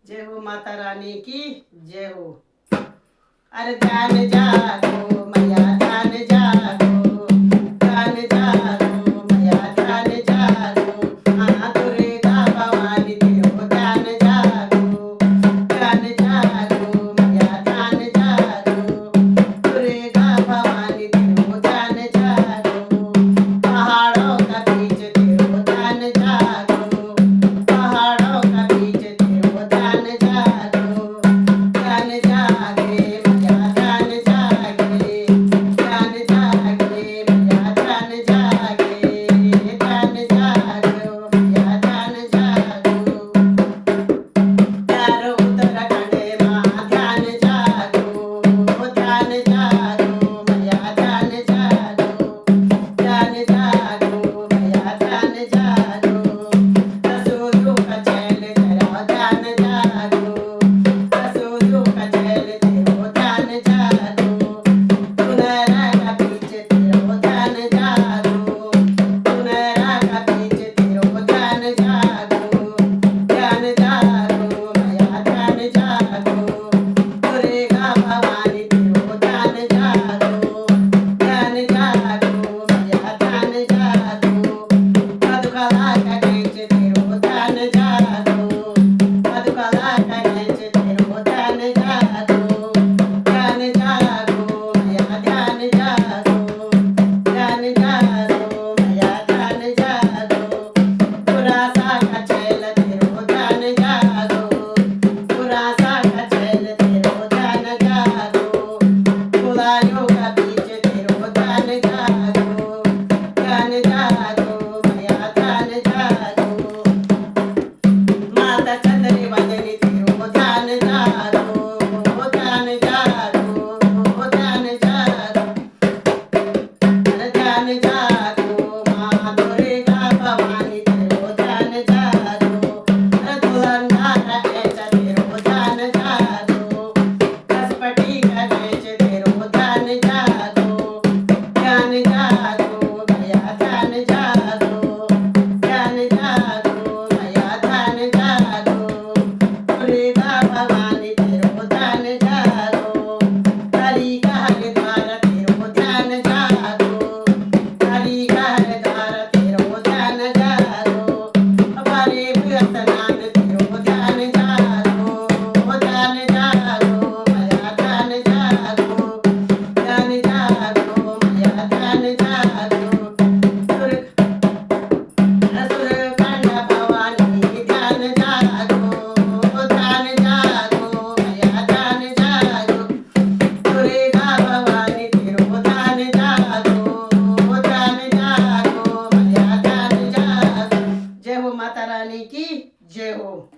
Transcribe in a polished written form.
जय हो माता रानी की जय हो। अरे ध्यान जागो मैया ध्यान जागो, ध्यान जागो मैया ध्यान जागो। हाँ दुर्गा भवानी तेरो ध्यान जागो, ध्यान जागो मैया ध्यान जागो। दुर्गा भवानी तेरो ध्यान जागो, पहाड़ों का बीच तेरो ध्यान जागो, पहाड़ों का बीच तेरो ध्यान जागो। ध्यान जागे मैया ध्यान जागे, ध्यान जागे मैया ध्यान जागे, ध्यान जागो मैया ध्यान जागो। चारों उत्तराखंड माँ ध्यान जागो, ध्यान जागो मैया ध्यान जागो, ध्यान जागो मैया ध्यान जागो। रसोइयों का चैल तेरा ध्यान जागो, रसोइयों का चैल तेरो ध्यान जागो। सुनहरा का बीच तेरो ध्यान जागो, सुनहरा का बीच तेरो ध्यान जागो। ध्यान जागो मैया ध्यान जागो, दुर्गा भवानी तेरो ध्यान जागो, ध्यान जागो मैया ध्यान जागो। मधुकला का बीच तेरो ध्यान जागो, मधुकला का बीच तेरो ध्यान जागो। ध्यान जागो मैया ध्यान जागो, ध्यान जागो मैया ध्यान जागो। पुरासा का चैल तेरो ध्यान जागो, पुरासा का चैल तेरो ध्यान जागो। फुलायों का बीच तेरो ध्यान जागो, ध्यान जागो मैया ध्यान जागो। माता चंद्र वदनी तेरो ध्यान जागो, ध्यान जागो, ध्यान जागो। ध्यान जागो माँ दुर्गा भवानी तेरो ध्यान जागो। धुरंधार ऐसा तेरो ध्यान जागो, कसपटी का बेच तेरो ध्यान जागो। ध्यान जागो मैया ध्यान जागो, ध्यान जागो मैया ध्यान जागो। दुर्गा भवानी तेरो ध्यान जागो, हरि का हरिद्वार तेरो ध्यान जागो, हरि का हरिद्वार तेरो ध्यान जागो। हमारे स्नान तेरो ध्यान जागो, ध्यान जागो मैया ध्यान जागो, ध्यान जागो मैया ध्यान जागो। सुरकंड भवानी ध्यान जागो, ध्यान जागो मैया ध्यान जागो। दुर्गा भवानी तेरो ध्यान जागो, ध्यान जागो मैया ध्यान जागो। जय हो माता रानी की जय हो।